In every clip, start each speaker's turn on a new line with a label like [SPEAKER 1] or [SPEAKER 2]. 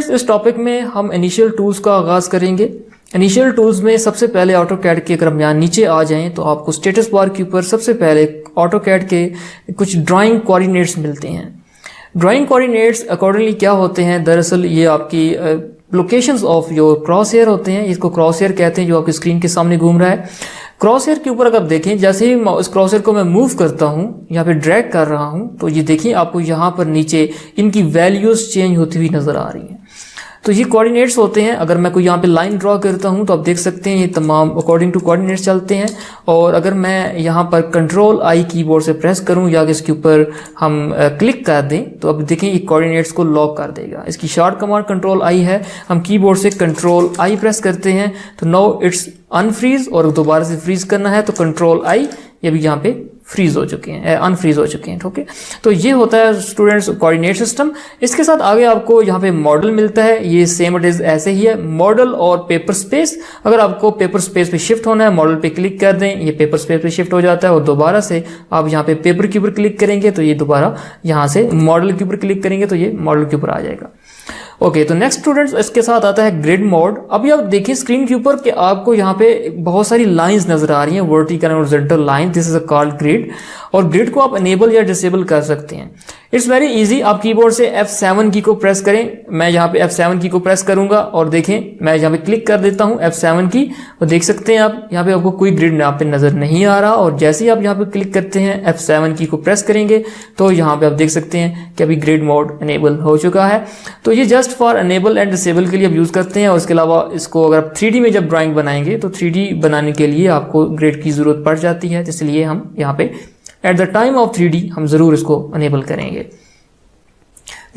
[SPEAKER 1] Students इस topic में हम इनिशियल टूल्स का आगाज़ करेंगे। इनिशियल टूल्स में सबसे पहले ऑटोकैड के अगर हम यहाँ नीचे आ जाएं तो आपको स्टेटस बार के ऊपर सबसे पहले ऑटोकैड के कुछ ड्राइंग कोऑर्डिनेट्स मिलते हैं। ड्राइंग कोऑर्डिनेट्स अकॉर्डिंगली क्या होते हैं, दरअसल ये आपकी locations of your crosshair होते हैं। इसको क्रॉस हेयर कहते हैं जो आपकी स्क्रीन के सामने घूम रहा है। क्रॉस हेयर के ऊपर अगर आप देखें, जैसे ही इस क्रॉस हेयर को मैं मूव करता हूँ, यहाँ पे ड्रैग कर रहा हूँ, तो ये देखिए आपको यहाँ पर नीचे इनकी वैल्यूज चेंज होती हुई नजर आ रही हैं। तो ये कोऑर्डिनेट्स होते हैं। अगर मैं कोई यहाँ पे लाइन ड्रॉ करता हूँ तो आप देख सकते हैं ये तमाम अकॉर्डिंग टू कोऑर्डिनेट्स चलते हैं। और अगर मैं यहाँ पर कंट्रोल आई कीबोर्ड से प्रेस करूँ या इसके ऊपर हम क्लिक कर दें तो अब देखें ये कोऑर्डिनेट्स को लॉक कर देगा। इसकी शॉर्ट कमांड कंट्रोल आई है। हम कीबोर्ड से कंट्रोल आई प्रेस करते हैं तो नाउ इट्स अनफ्रीज, और दोबारा से फ्रीज करना है तो कंट्रोल आई, ये भी यहाँ पे फ्रीज हो चुके हैं, अनफ्रीज हो चुके हैं। ओके, तो ये होता है स्टूडेंट्स कोऑर्डिनेट सिस्टम। इसके साथ आगे आपको यहाँ पे मॉडल मिलता है। ये सेम इट इज ऐसे ही है, मॉडल और पेपर स्पेस। अगर आपको पेपर स्पेस पे शिफ्ट होना है, मॉडल पे क्लिक कर दें, ये पेपर स्पेस पे शिफ्ट हो जाता है। और दोबारा से आप यहाँ पे पेपर के ऊपर क्लिक करेंगे तो ये दोबारा यहाँ से मॉडल के ऊपर क्लिक करेंगे तो ये मॉडल के ऊपर आ जाएगा। ओके, तो नेक्स्ट स्टूडेंट्स इसके साथ आता है ग्रिड मोड। अभी आप देखिए स्क्रीन के ऊपर कि आपको यहाँ पे बहुत सारी लाइंस नजर आ रही हैं, वर्टिकल और horizontal line. This is a called grid. और ग्रिड को आप अनेबल या डिसेबल कर सकते हैं। It's very easy. आप कीबोर्ड से F7 की को प्रेस करें। मैं यहाँ पे F7 की को प्रेस करूंगा और देखें मैं यहाँ पे क्लिक कर देता हूँ F7 की, और देख सकते हैं आप यहाँ पे आपको कोई ग्रिड यहाँ पे नजर नहीं आ रहा। और जैसे ही आप यहाँ पे क्लिक करते हैं F7 की को प्रेस करेंगे तो यहाँ पे आप देख सकते हैं कि अभी ग्रिड मोड अनेबल हो चुका है। तो ये just for enable and disable के लिए आप यूज करते हैं। और इसके अलावा इसको अगर आप 3D में जब ड्राइंग बनाएंगे तो 3D बनाने के लिए आपको ग्रिड की जरूरत पड़ जाती है, इसलिए हम यहाँ पे at the time of 3D हम जरूर इसको अनेबल करेंगे।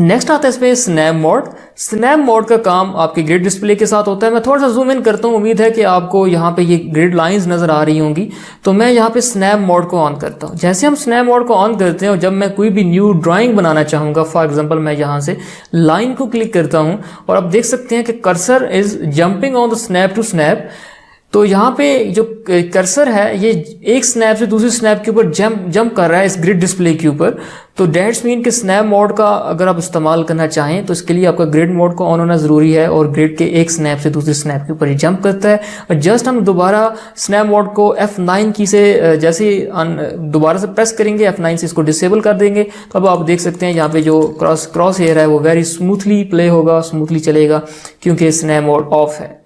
[SPEAKER 1] नेक्स्ट आता है इसमें स्नैप मोड। स्नैप मोड का काम आपके ग्रिड डिस्प्ले के साथ होता है। मैं थोड़ा सा जूम इन करता हूँ, उम्मीद है कि आपको यहाँ पे ये ग्रिड लाइंस नजर आ रही होंगी। तो मैं यहाँ पे स्नैप मोड को ऑन करता हूँ। जैसे हम स्नैप मोड को ऑन करते हैं और जब मैं कोई भी न्यू ड्राइंग बनाना चाहूंगा, फॉर एग्जांपल मैं यहाँ से लाइन को क्लिक करता हूँ और आप देख सकते हैं कि cursor is jumping on the snap to snap. तो यहाँ पे जो कर्सर है ये एक स्नैप से दूसरे स्नैप के ऊपर जंप कर रहा है इस ग्रिड डिस्प्ले के ऊपर। तो डेट्स मीन कि स्नैप मोड का अगर आप इस्तेमाल करना चाहें तो इसके लिए आपका ग्रिड मोड को ऑन होना जरूरी है। और ग्रिड के एक स्नैप से दूसरे स्नैप के ऊपर ये जंप करता है। और जस्ट हम दोबारा स्नैप मोड को F9 की से जैसे दोबारा से प्रेस करेंगे, F9 से इसको डिसेबल कर देंगे तो अब आप देख सकते हैं यहाँ पे जो क्रॉस हेयर है वो वेरी स्मूथली प्ले होगा, स्मूथली चलेगा, क्योंकि स्नैप मोड ऑफ है।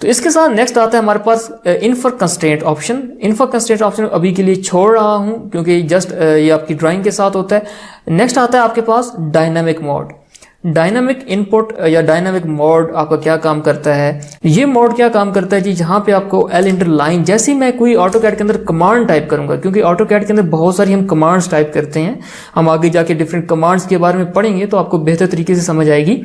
[SPEAKER 1] तो इसके साथ नेक्स्ट आता है हमारे पास infer constraint option. Infer constraint option अभी के लिए छोड़ रहा हूं क्योंकि जस्ट ये आपकी ड्राइंग के साथ होता है। नेक्स्ट आता है आपके पास डायनामिक मोड। डायनामिक इनपुट या डायनामिक मोड आपका क्या काम करता है? ये मोड क्या काम करता है जी, जहां पे आपको एल इंटर लाइन, जैसे ही मैं कोई ऑटोकैड के अंदर कमांड टाइप करूंगा, क्योंकि ऑटोकैड के अंदर बहुत सारी हम कमांड्स टाइप करते हैं, हम आगे जाके डिफरेंट कमांड्स के बारे में पढ़ेंगे तो आपको बेहतर तरीके से समझ आएगी।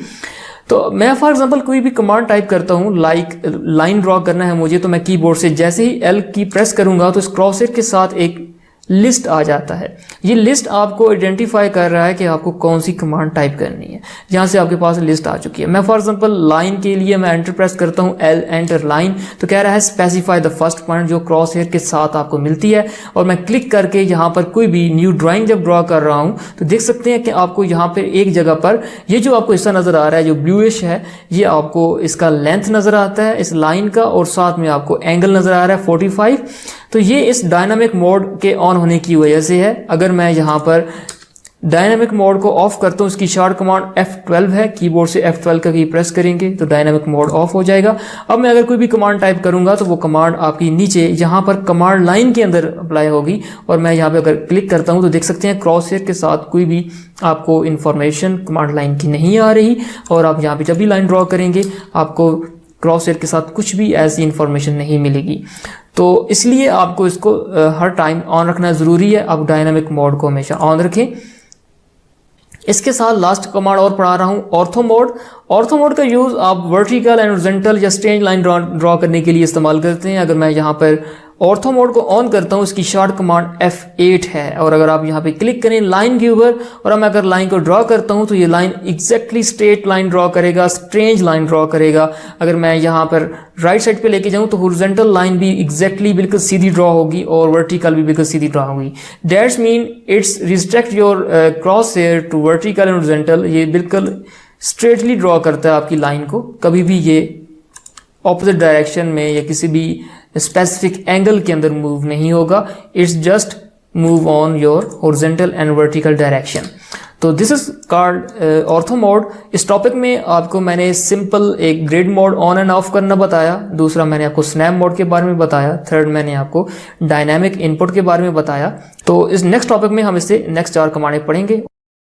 [SPEAKER 1] तो मैं फॉर एग्जांपल कोई भी कमांड टाइप करता हूं, लाइक लाइन ड्रॉ करना है मुझे, तो मैं कीबोर्ड से जैसे ही एल की प्रेस करूंगा तो इस क्रॉस हेयर के साथ एक लिस्ट आ जाता है। ये लिस्ट आपको आइडेंटिफाई कर रहा है कि आपको कौन सी कमांड टाइप करनी है। यहाँ से आपके पास लिस्ट आ चुकी है। मैं फॉर एग्जांपल लाइन के लिए मैं एंटर प्रेस करता हूँ, एल एंटर लाइन, तो कह रहा है स्पेसिफाई द फर्स्ट पॉइंट जो क्रॉस हेयर के साथ आपको मिलती है। और मैं क्लिक करके यहाँ पर कोई भी न्यू ड्राइंग जब ड्रॉ कर रहा हूँ तो देख सकते हैं कि आपको यहाँ पर एक जगह पर ये जो आपको हिस्सा नजर आ रहा है जो ब्लूइश है, ये आपको इसका लेंथ नजर आता है इस लाइन का, और साथ में आपको एंगल नजर आ रहा है 45। तो ये इस डायनामिक मोड के ऑन होने की वजह से है। अगर मैं यहाँ पर डायनामिक मोड को ऑफ करता हूँ, इसकी शॉर्ट कमांड F12 है, कीबोर्ड से F12 का की प्रेस करेंगे तो डायनामिक मोड ऑफ हो जाएगा। अब मैं अगर कोई भी कमांड टाइप करूंगा तो वो कमांड आपकी नीचे यहाँ पर कमांड लाइन के अंदर अप्लाई होगी। और मैं यहाँ पे अगर क्लिक करता हूँ तो देख सकते हैं क्रॉस हेयर के साथ कोई भी आपको इंफॉर्मेशन कमांड लाइन की नहीं आ रही। और आप यहाँ पे जब भी लाइन ड्रॉ करेंगे आपको क्रॉस हेयर के साथ कुछ भी ऐसी इंफॉर्मेशन नहीं मिलेगी। तो इसलिए आपको इसको हर टाइम ऑन रखना जरूरी है। आप डायनामिक मोड को हमेशा ऑन रखें। इसके साथ लास्ट कमांड और पढ़ा रहा हूं, ऑर्थो मोड। ऑर्थो मोड का यूज आप वर्टिकल एंड हॉरिजॉन्टल या स्ट्रेट लाइन ड्रॉ करने के लिए इस्तेमाल करते हैं। अगर मैं यहाँ पर ऑर्थो मोड को ऑन करता हूँ, इसकी शॉर्ट कमांड F8 है। और अगर आप यहाँ पे क्लिक करें लाइन के ऊपर और मैं अगर लाइन को ड्रॉ करता हूँ तो ये line exactly straight line draw करेगा, स्ट्रेंज लाइन ड्रॉ करेगा। अगर मैं यहाँ पर राइट साइड पे लेके जाऊँ तो हॉरिजॉन्टल लाइन भी एग्जैक्टली बिल्कुल सीधी ड्रॉ होगी और वर्टिकल भी बिल्कुल सीधी ड्रॉ होगी। That's mean it's restrict your crosshair to vertical and horizontal. ये बिल्कुल स्ट्रेटली ड्रॉ करता है आपकी लाइन को, कभी भी ये ऑपोजिट डायरेक्शन में या किसी भी स्पेसिफिक एंगल के अंदर मूव नहीं होगा। It's just move on your horizontal and vertical direction. तो this is called ortho mode. इस टॉपिक में आपको मैंने सिंपल एक grid mode on and off करना बताया, दूसरा मैंने आपको स्नैप मोड के बारे में बताया, थर्ड मैंने आपको डायनामिक इनपुट के बारे में बताया। तो इस नेक्स्ट टॉपिक में हम इससे नेक्स्ट 4 कमांडें पढ़ेंगे।